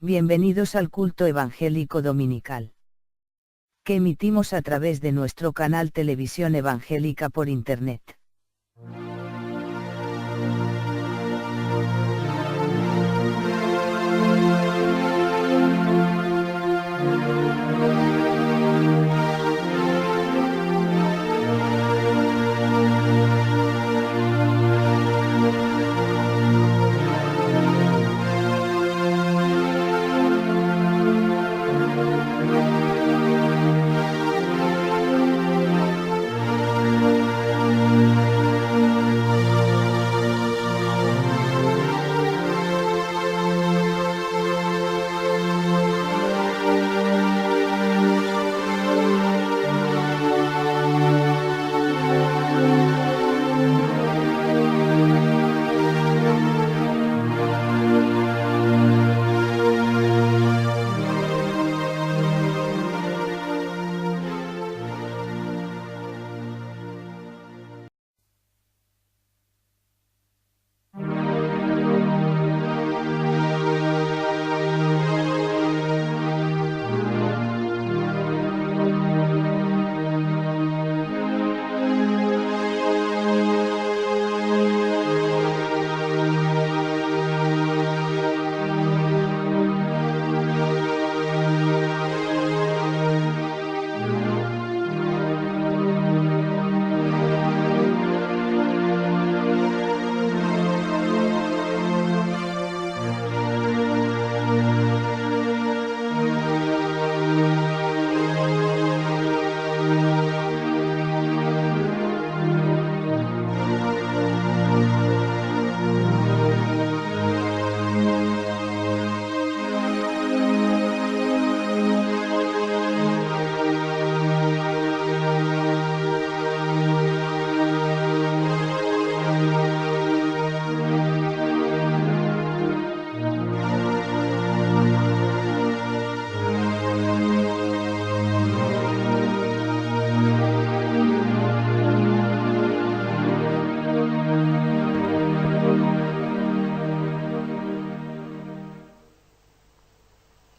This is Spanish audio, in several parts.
Bienvenidos al culto evangélico dominical, que emitimos a través de nuestro canal Televisión Evangélica por Internet.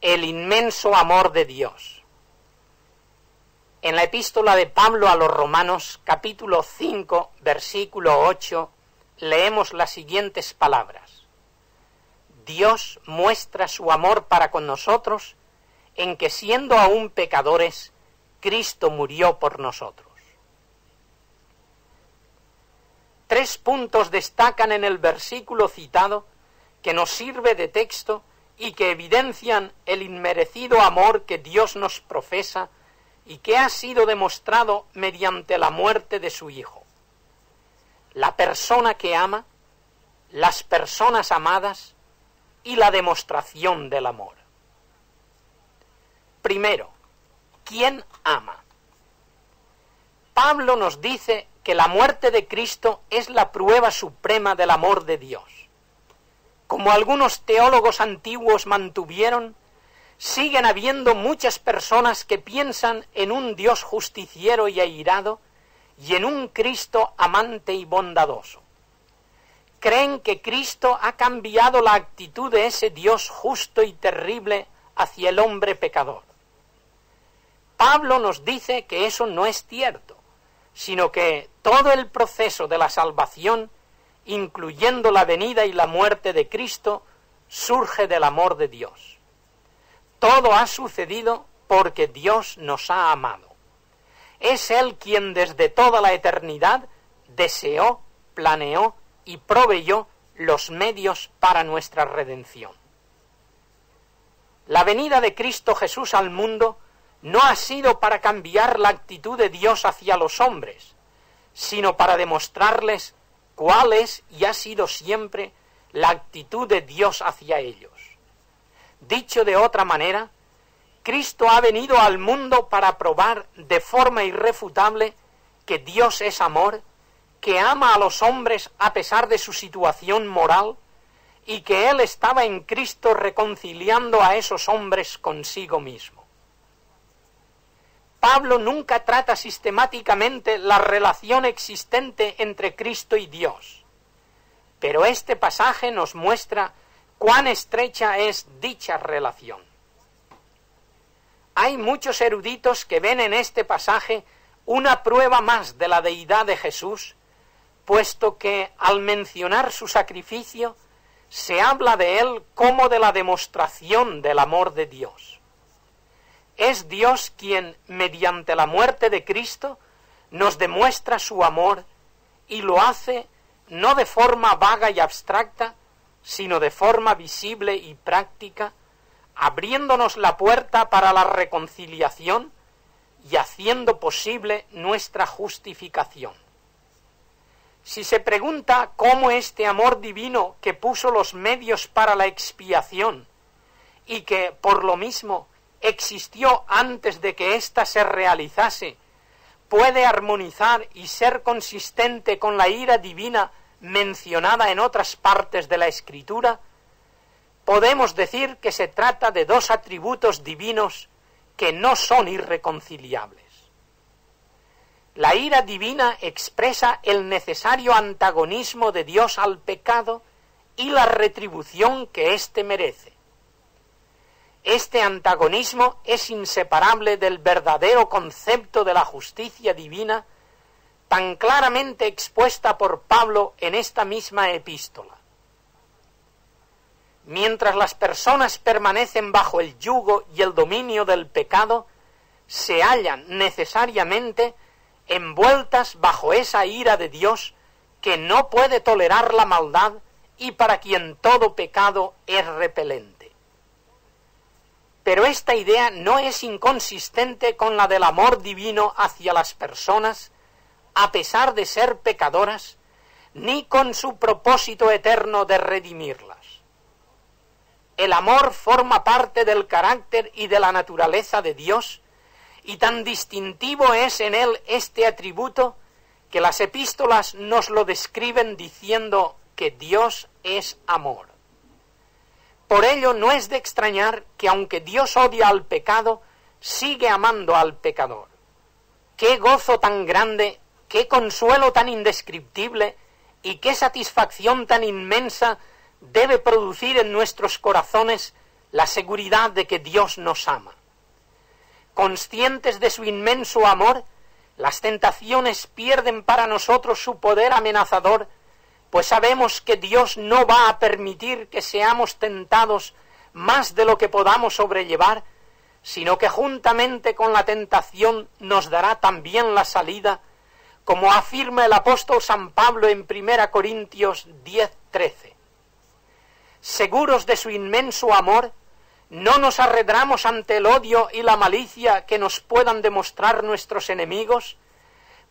El inmenso amor de Dios. En la epístola de Pablo a los Romanos, capítulo 5, versículo 8, leemos las siguientes palabras. Dios muestra su amor para con nosotros en que, siendo aún pecadores, Cristo murió por nosotros. 3 puntos destacan en el versículo citado que nos sirve de texto y que evidencian el inmerecido amor que Dios nos profesa y que ha sido demostrado mediante la muerte de su Hijo. La persona que ama, las personas amadas y la demostración del amor. Primero, ¿quién ama? Pablo nos dice que la muerte de Cristo es la prueba suprema del amor de Dios. Como algunos teólogos antiguos mantuvieron, siguen habiendo muchas personas que piensan en un Dios justiciero y airado y en un Cristo amante y bondadoso. Creen que Cristo ha cambiado la actitud de ese Dios justo y terrible hacia el hombre pecador. Pablo nos dice que eso no es cierto, sino que todo el proceso de la salvación, incluyendo la venida y la muerte de Cristo, surge del amor de Dios. Todo ha sucedido porque Dios nos ha amado. Es Él quien desde toda la eternidad deseó, planeó y proveyó los medios para nuestra redención. La venida de Cristo Jesús al mundo no ha sido para cambiar la actitud de Dios hacia los hombres, sino para demostrarles cuál es y ha sido siempre la actitud de Dios hacia ellos. Dicho de otra manera, Cristo ha venido al mundo para probar de forma irrefutable que Dios es amor, que ama a los hombres a pesar de su situación moral, y que Él estaba en Cristo reconciliando a esos hombres consigo mismo. Pablo nunca trata sistemáticamente la relación existente entre Cristo y Dios, pero este pasaje nos muestra cuán estrecha es dicha relación. Hay muchos eruditos que ven en este pasaje una prueba más de la deidad de Jesús, puesto que al mencionar su sacrificio se habla de él como de la demostración del amor de Dios. Es Dios quien, mediante la muerte de Cristo, nos demuestra su amor y lo hace no de forma vaga y abstracta, sino de forma visible y práctica, abriéndonos la puerta para la reconciliación y haciendo posible nuestra justificación. Si se pregunta cómo este amor divino que puso los medios para la expiación y que, por lo mismo, existió antes de que ésta se realizase, puede armonizar y ser consistente con la ira divina mencionada en otras partes de la Escritura, podemos decir que se trata de dos atributos divinos que no son irreconciliables. La ira divina expresa el necesario antagonismo de Dios al pecado y la retribución que éste merece. Este antagonismo es inseparable del verdadero concepto de la justicia divina, tan claramente expuesta por Pablo en esta misma epístola. Mientras las personas permanecen bajo el yugo y el dominio del pecado, se hallan necesariamente envueltas bajo esa ira de Dios que no puede tolerar la maldad y para quien todo pecado es repelente. Pero esta idea no es inconsistente con la del amor divino hacia las personas, a pesar de ser pecadoras, ni con su propósito eterno de redimirlas. El amor forma parte del carácter y de la naturaleza de Dios, y tan distintivo es en él este atributo que las epístolas nos lo describen diciendo que Dios es amor. Por ello no es de extrañar que aunque Dios odia al pecado, sigue amando al pecador. ¡Qué gozo tan grande, qué consuelo tan indescriptible y qué satisfacción tan inmensa debe producir en nuestros corazones la seguridad de que Dios nos ama! Conscientes de su inmenso amor, las tentaciones pierden para nosotros su poder amenazador, pues sabemos que Dios no va a permitir que seamos tentados más de lo que podamos sobrellevar, sino que juntamente con la tentación nos dará también la salida, como afirma el apóstol San Pablo en 1 Corintios 10:13. Seguros de su inmenso amor, no nos arredramos ante el odio y la malicia que nos puedan demostrar nuestros enemigos,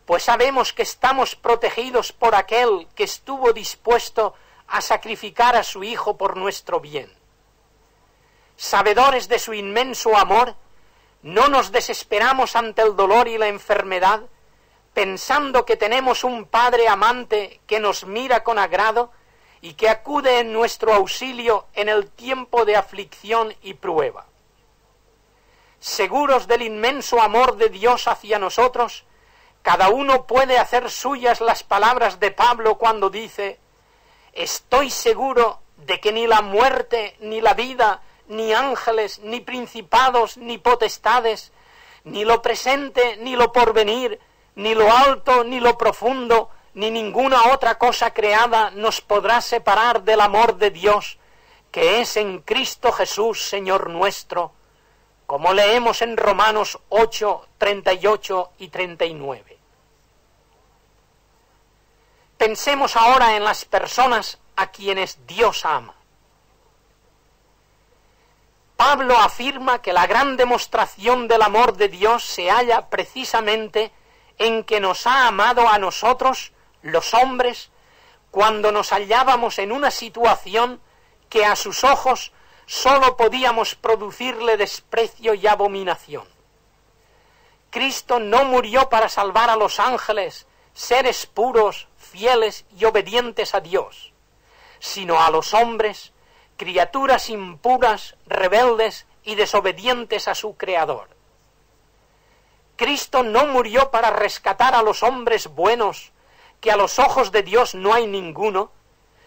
pues sabemos que estamos protegidos por aquel que estuvo dispuesto a sacrificar a su Hijo por nuestro bien. Sabedores de su inmenso amor, no nos desesperamos ante el dolor y la enfermedad, pensando que tenemos un Padre amante que nos mira con agrado y que acude en nuestro auxilio en el tiempo de aflicción y prueba. Seguros del inmenso amor de Dios hacia nosotros, cada uno puede hacer suyas las palabras de Pablo cuando dice: «Estoy seguro de que ni la muerte, ni la vida, ni ángeles, ni principados, ni potestades, ni lo presente, ni lo porvenir, ni lo alto, ni lo profundo, ni ninguna otra cosa creada nos podrá separar del amor de Dios, que es en Cristo Jesús, Señor nuestro», como leemos en Romanos 8, 38 y 39. Pensemos ahora en las personas a quienes Dios ama. Pablo afirma que la gran demostración del amor de Dios se halla precisamente en que nos ha amado a nosotros, los hombres, cuando nos hallábamos en una situación que a sus ojos sólo podíamos producirle desprecio y abominación. Cristo no murió para salvar a los ángeles, seres puros, fieles y obedientes a Dios, sino a los hombres, criaturas impuras, rebeldes y desobedientes a su Creador. Cristo no murió para rescatar a los hombres buenos, que a los ojos de Dios no hay ninguno,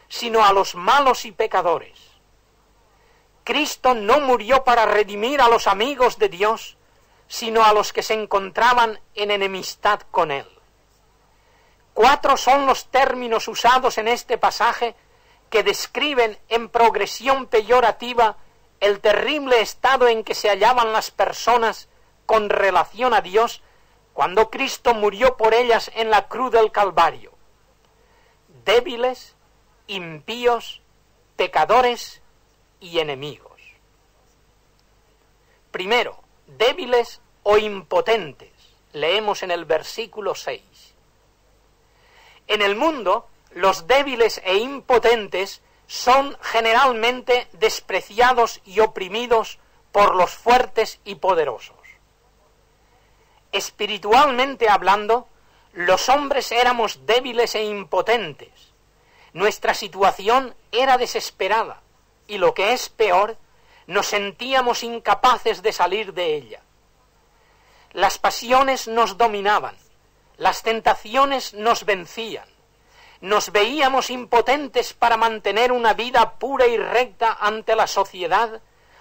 sino a los malos y pecadores. Cristo no murió para redimir a los amigos de Dios, sino a los que se encontraban en enemistad con Él. 4 son los términos usados en este pasaje que describen en progresión peyorativa el terrible estado en que se hallaban las personas con relación a Dios cuando Cristo murió por ellas en la cruz del Calvario. Débiles, impíos, pecadores y enemigos. Primero, débiles o impotentes. Leemos en el versículo 6. En el mundo, los débiles e impotentes son generalmente despreciados y oprimidos por los fuertes y poderosos. Espiritualmente hablando, los hombres éramos débiles e impotentes. Nuestra situación era desesperada y, lo que es peor, nos sentíamos incapaces de salir de ella. Las pasiones nos dominaban, las tentaciones nos vencían, nos veíamos impotentes para mantener una vida pura y recta ante la sociedad,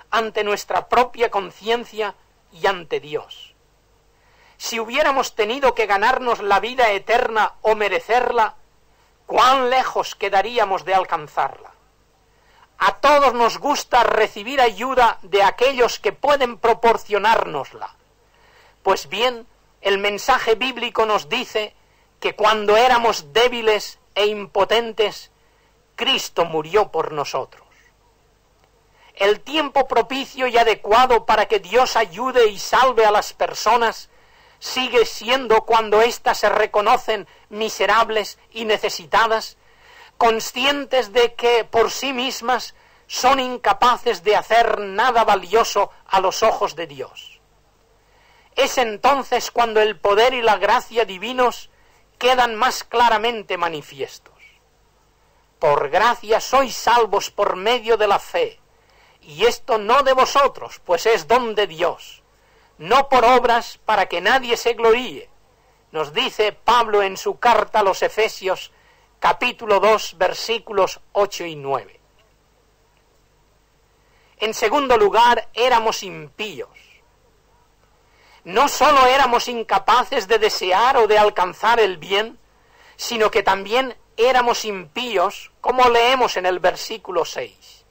ante nuestra propia conciencia y ante Dios. Si hubiéramos tenido que ganarnos la vida eterna o merecerla, ¿cuán lejos quedaríamos de alcanzarla? A todos nos gusta recibir ayuda de aquellos que pueden proporcionárnosla. Pues bien, el mensaje bíblico nos dice que cuando éramos débiles e impotentes, Cristo murió por nosotros. El tiempo propicio y adecuado para que Dios ayude y salve a las personas sigue siendo cuando éstas se reconocen miserables y necesitadas, conscientes de que por sí mismas son incapaces de hacer nada valioso a los ojos de Dios. Es entonces cuando el poder y la gracia divinos quedan más claramente manifiestos. Por gracia sois salvos por medio de la fe, y esto no de vosotros, pues es don de Dios, no por obras para que nadie se gloríe, nos dice Pablo en su carta a los Efesios, capítulo 2, versículos 8 y 9. En segundo lugar, éramos impíos. No sólo éramos incapaces de desear o de alcanzar el bien, sino que también éramos impíos, como leemos en el versículo 6.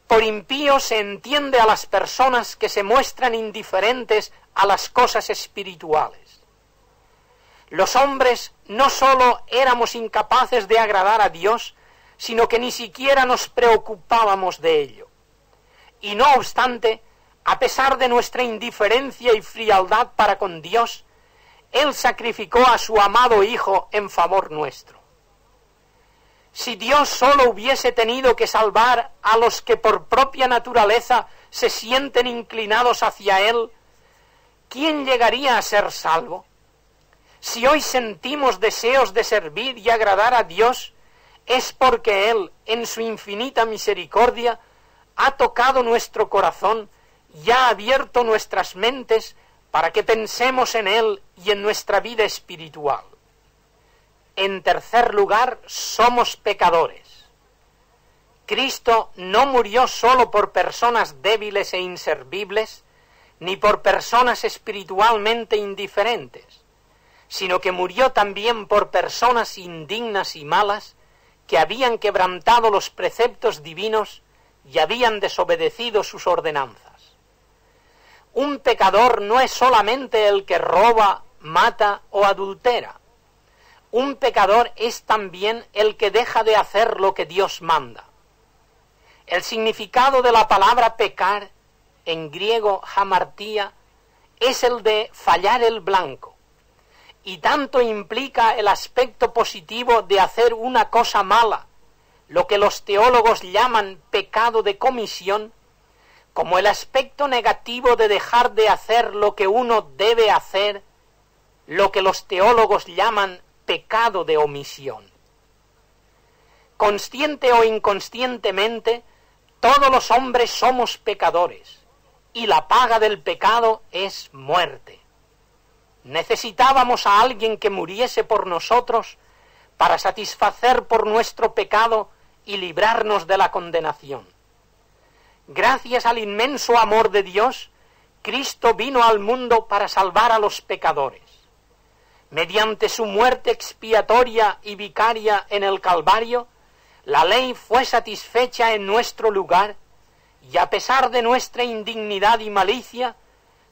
Por impío se entiende a las personas que se muestran indiferentes a las cosas espirituales. Los hombres no sólo éramos incapaces de agradar a Dios, sino que ni siquiera nos preocupábamos de ello. Y no obstante, a pesar de nuestra indiferencia y frialdad para con Dios, Él sacrificó a su amado Hijo en favor nuestro. Si Dios solo hubiese tenido que salvar a los que por propia naturaleza se sienten inclinados hacia Él, ¿quién llegaría a ser salvo? Si hoy sentimos deseos de servir y agradar a Dios, es porque Él, en su infinita misericordia, ha tocado nuestro corazón y ha abierto nuestras mentes para que pensemos en Él y en nuestra vida espiritual. En tercer lugar, somos pecadores. Cristo no murió solo por personas débiles e inservibles, ni por personas espiritualmente indiferentes, sino que murió también por personas indignas y malas que habían quebrantado los preceptos divinos y habían desobedecido sus ordenanzas. Un pecador no es solamente el que roba, mata o adultera. Un pecador es también el que deja de hacer lo que Dios manda. El significado de la palabra pecar, en griego hamartía, es el de fallar el blanco, y tanto implica el aspecto positivo de hacer una cosa mala, lo que los teólogos llaman pecado de comisión, como el aspecto negativo de dejar de hacer lo que uno debe hacer, lo que los teólogos llaman pecado de omisión. Consciente o inconscientemente, todos los hombres somos pecadores, y la paga del pecado es muerte. Necesitábamos a alguien que muriese por nosotros para satisfacer por nuestro pecado y librarnos de la condenación. Gracias al inmenso amor de Dios, Cristo vino al mundo para salvar a los pecadores. Mediante su muerte expiatoria y vicaria en el Calvario, la ley fue satisfecha en nuestro lugar, y a pesar de nuestra indignidad y malicia,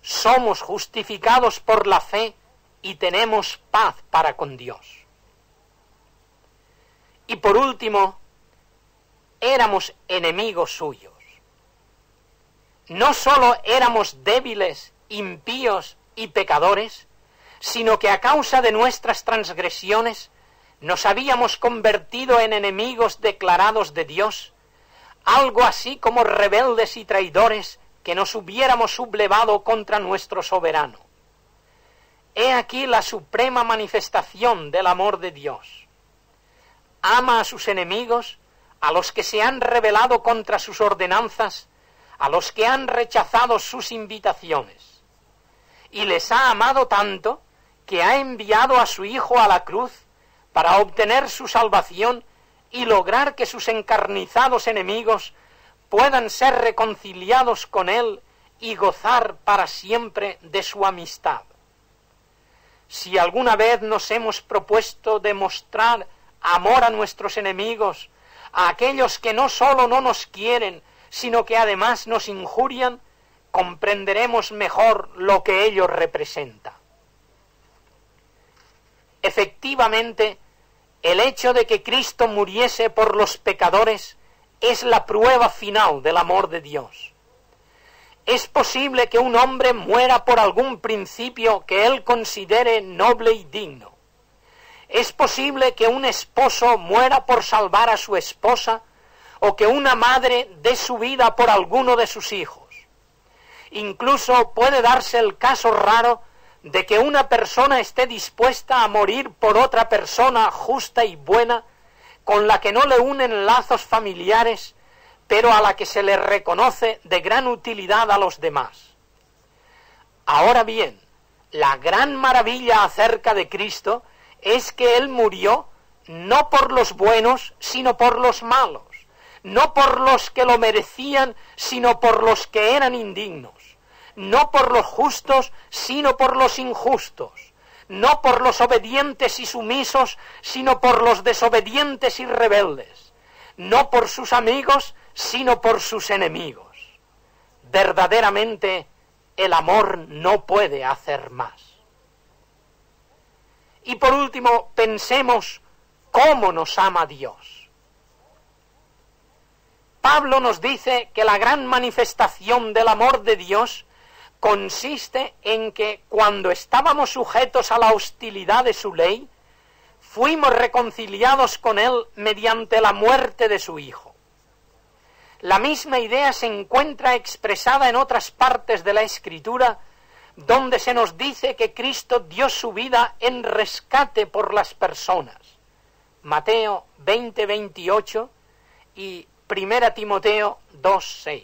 somos justificados por la fe y tenemos paz para con Dios. Y por último, éramos enemigos suyos. No sólo éramos débiles, impíos y pecadores, sino que a causa de nuestras transgresiones nos habíamos convertido en enemigos declarados de Dios, algo así como rebeldes y traidores que nos hubiéramos sublevado contra nuestro soberano. He aquí la suprema manifestación del amor de Dios. Ama a sus enemigos, a los que se han rebelado contra sus ordenanzas, a los que han rechazado sus invitaciones. Y les ha amado tanto que ha enviado a su Hijo a la cruz para obtener su salvación y lograr que sus encarnizados enemigos puedan ser reconciliados con Él y gozar para siempre de su amistad. Si alguna vez nos hemos propuesto demostrar amor a nuestros enemigos, a aquellos que no solo no nos quieren, sino que además nos injurian, comprenderemos mejor lo que ello representa. Efectivamente, el hecho de que Cristo muriese por los pecadores es la prueba final del amor de Dios. Es posible que un hombre muera por algún principio que él considere noble y digno. Es posible que un esposo muera por salvar a su esposa, o que una madre dé su vida por alguno de sus hijos. Incluso puede darse el caso raro de que una persona esté dispuesta a morir por otra persona justa y buena, con la que no le unen lazos familiares, pero a la que se le reconoce de gran utilidad a los demás. Ahora bien, la gran maravilla acerca de Cristo es que Él murió no por los buenos, sino por los malos, no por los que lo merecían, sino por los que eran indignos, no por los justos, sino por los injustos, no por los obedientes y sumisos, sino por los desobedientes y rebeldes, no por sus amigos, sino por sus enemigos. Verdaderamente, el amor no puede hacer más. Y por último, pensemos cómo nos ama Dios. Pablo nos dice que la gran manifestación del amor de Dios consiste en que cuando estábamos sujetos a la hostilidad de su ley, fuimos reconciliados con Él mediante la muerte de su Hijo. La misma idea se encuentra expresada en otras partes de la Escritura, donde se nos dice que Cristo dio su vida en rescate por las personas. Mateo 20:28 y 1 Timoteo 2:6.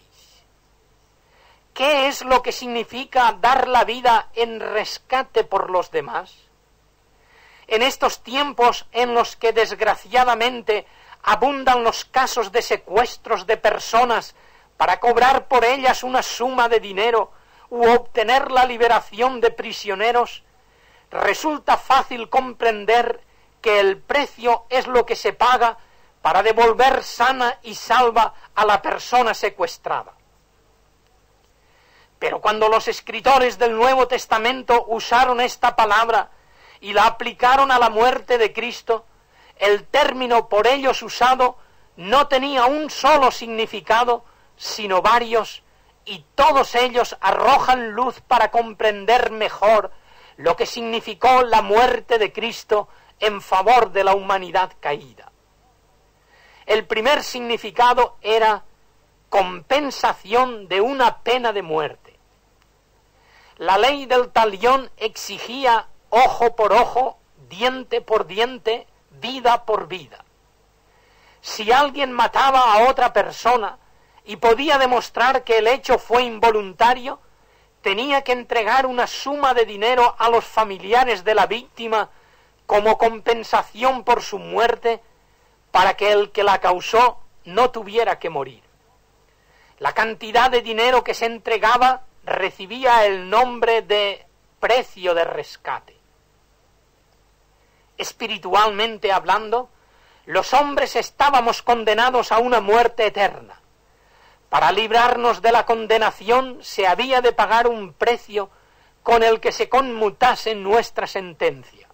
¿Qué es lo que significa dar la vida en rescate por los demás? En estos tiempos en los que desgraciadamente abundan los casos de secuestros de personas para cobrar por ellas una suma de dinero u obtener la liberación de prisioneros, resulta fácil comprender que el precio es lo que se paga para devolver sana y salva a la persona secuestrada. Pero cuando los escritores del Nuevo Testamento usaron esta palabra y la aplicaron a la muerte de Cristo, el término por ellos usado no tenía un solo significado, sino varios, y todos ellos arrojan luz para comprender mejor lo que significó la muerte de Cristo en favor de la humanidad caída. El primer significado era compensación de una pena de muerte. La ley del talión exigía ojo por ojo, diente por diente, vida por vida. Si alguien mataba a otra persona y podía demostrar que el hecho fue involuntario, tenía que entregar una suma de dinero a los familiares de la víctima como compensación por su muerte, para que el que la causó no tuviera que morir. La cantidad de dinero que se entregaba recibía el nombre de precio de rescate. Espiritualmente hablando, los hombres estábamos condenados a una muerte eterna. Para librarnos de la condenación se había de pagar un precio con el que se conmutase nuestra sentencia.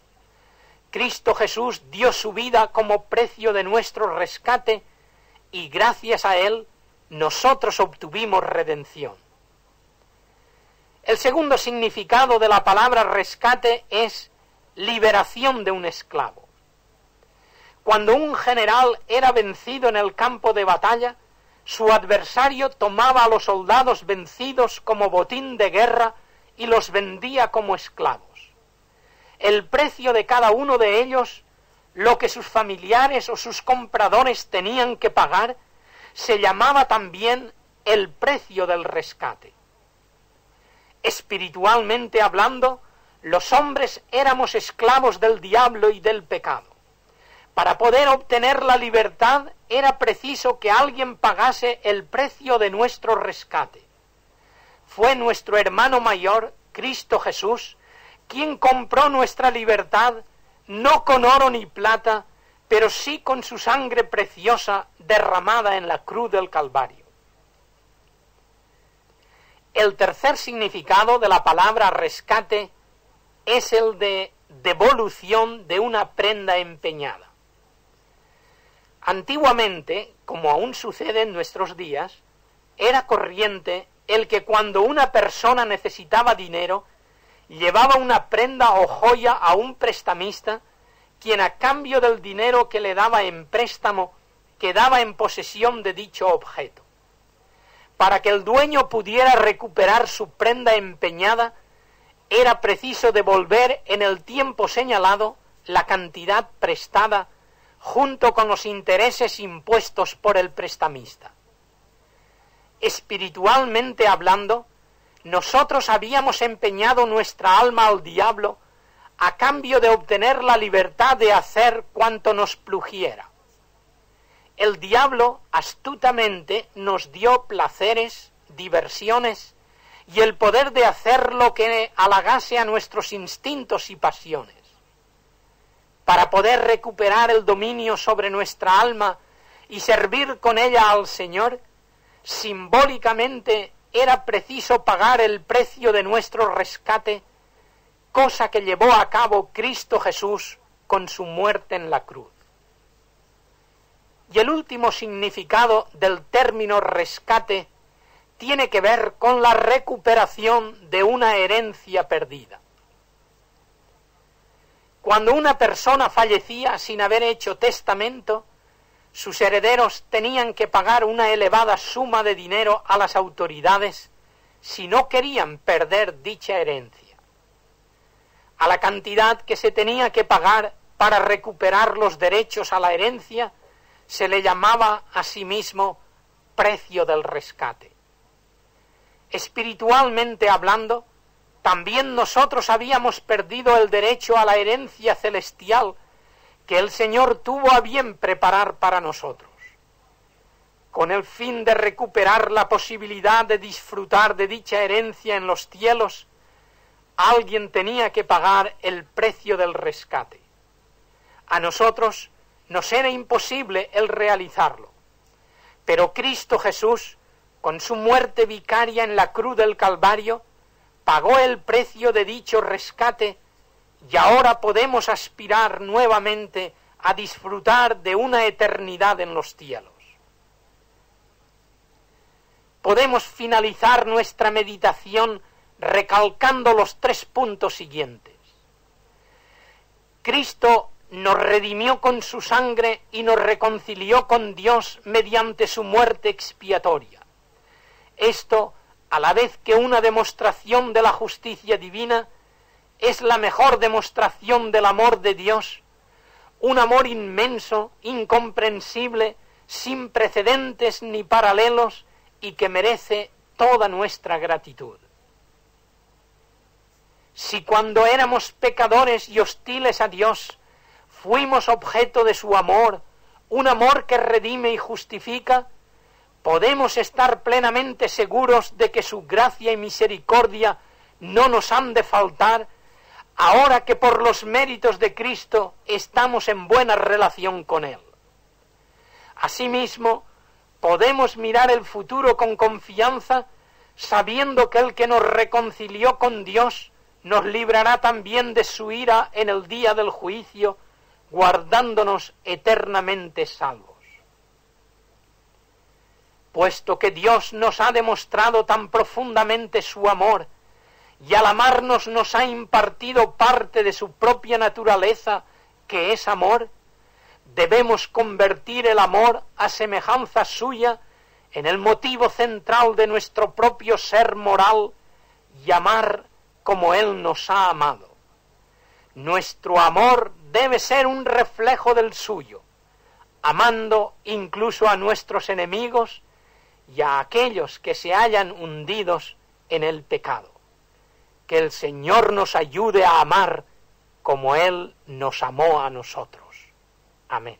Cristo Jesús dio su vida como precio de nuestro rescate y gracias a él nosotros obtuvimos redención. El segundo significado de la palabra rescate es liberación de un esclavo. Cuando un general era vencido en el campo de batalla, su adversario tomaba a los soldados vencidos como botín de guerra y los vendía como esclavos. El precio de cada uno de ellos, lo que sus familiares o sus compradores tenían que pagar, se llamaba también el precio del rescate. Espiritualmente hablando, los hombres éramos esclavos del diablo y del pecado. Para poder obtener la libertad era preciso que alguien pagase el precio de nuestro rescate. Fue nuestro hermano mayor, Cristo Jesús, quien compró nuestra libertad, no con oro ni plata, pero sí con su sangre preciosa derramada en la cruz del Calvario. El tercer significado de la palabra rescate es el de devolución de una prenda empeñada. Antiguamente, como aún sucede en nuestros días, era corriente el que cuando una persona necesitaba dinero, llevaba una prenda o joya a un prestamista, quien a cambio del dinero que le daba en préstamo, quedaba en posesión de dicho objeto. Para que el dueño pudiera recuperar su prenda empeñada, era preciso devolver en el tiempo señalado la cantidad prestada, junto con los intereses impuestos por el prestamista. Espiritualmente hablando, nosotros habíamos empeñado nuestra alma al diablo a cambio de obtener la libertad de hacer cuanto nos plugiera. El diablo astutamente nos dio placeres, diversiones y el poder de hacer lo que halagase a nuestros instintos y pasiones. Para poder recuperar el dominio sobre nuestra alma y servir con ella al Señor, simbólicamente era preciso pagar el precio de nuestro rescate, cosa que llevó a cabo Cristo Jesús con su muerte en la cruz. Y el último significado del término rescate tiene que ver con la recuperación de una herencia perdida. Cuando una persona fallecía sin haber hecho testamento, sus herederos tenían que pagar una elevada suma de dinero a las autoridades si no querían perder dicha herencia. A la cantidad que se tenía que pagar para recuperar los derechos a la herencia se le llamaba asimismo precio del rescate. Espiritualmente hablando, también nosotros habíamos perdido el derecho a la herencia celestial que el Señor tuvo a bien preparar para nosotros. Con el fin de recuperar la posibilidad de disfrutar de dicha herencia en los cielos, alguien tenía que pagar el precio del rescate. A nosotros nos era imposible el realizarlo, pero Cristo Jesús, con su muerte vicaria en la cruz del Calvario, pagó el precio de dicho rescate y ahora podemos aspirar nuevamente a disfrutar de una eternidad en los cielos. Podemos finalizar nuestra meditación recalcando los 3 puntos siguientes. Cristo nos redimió con su sangre y nos reconcilió con Dios mediante su muerte expiatoria. Esto, a la vez que una demostración de la justicia divina, es la mejor demostración del amor de Dios, un amor inmenso, incomprensible, sin precedentes ni paralelos y que merece toda nuestra gratitud. Si cuando éramos pecadores y hostiles a Dios, fuimos objeto de su amor, un amor que redime y justifica, podemos estar plenamente seguros de que su gracia y misericordia no nos han de faltar, ahora que por los méritos de Cristo estamos en buena relación con Él. Asimismo, podemos mirar el futuro con confianza, sabiendo que el que nos reconcilió con Dios nos librará también de su ira en el día del juicio, guardándonos eternamente salvos. Puesto que Dios nos ha demostrado tan profundamente su amor, y al amarnos nos ha impartido parte de su propia naturaleza, que es amor, debemos convertir el amor a semejanza suya en el motivo central de nuestro propio ser moral y amar como Él nos ha amado. Nuestro amor debe ser un reflejo del suyo, amando incluso a nuestros enemigos y a aquellos que se hallan hundidos en el pecado. Que el Señor nos ayude a amar como Él nos amó a nosotros. Amén.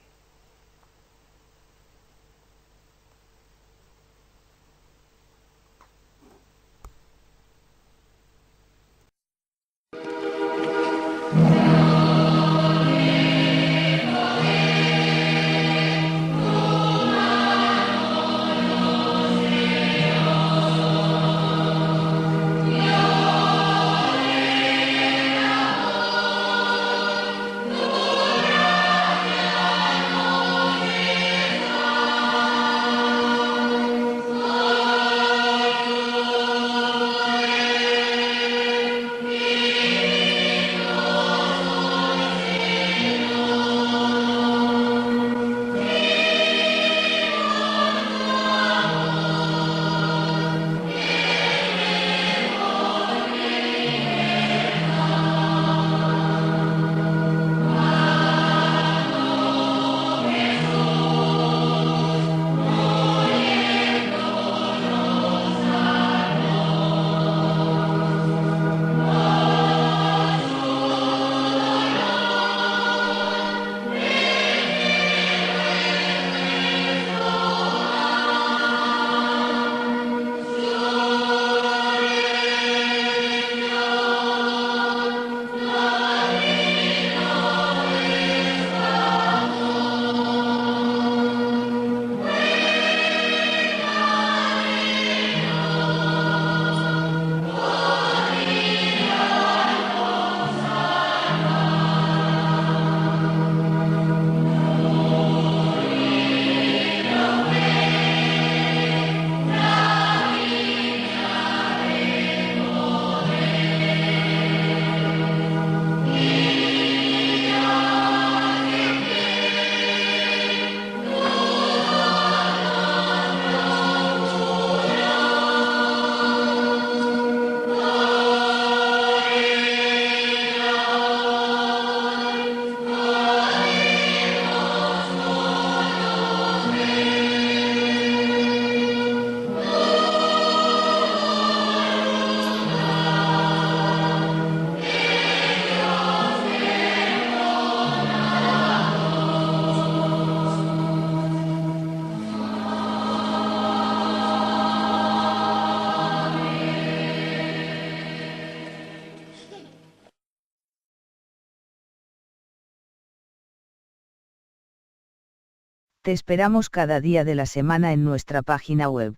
Te esperamos cada día de la semana en nuestra página web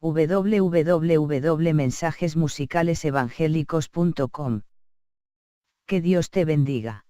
www.mensajesmusicalesevangélicos.com. Que Dios te bendiga.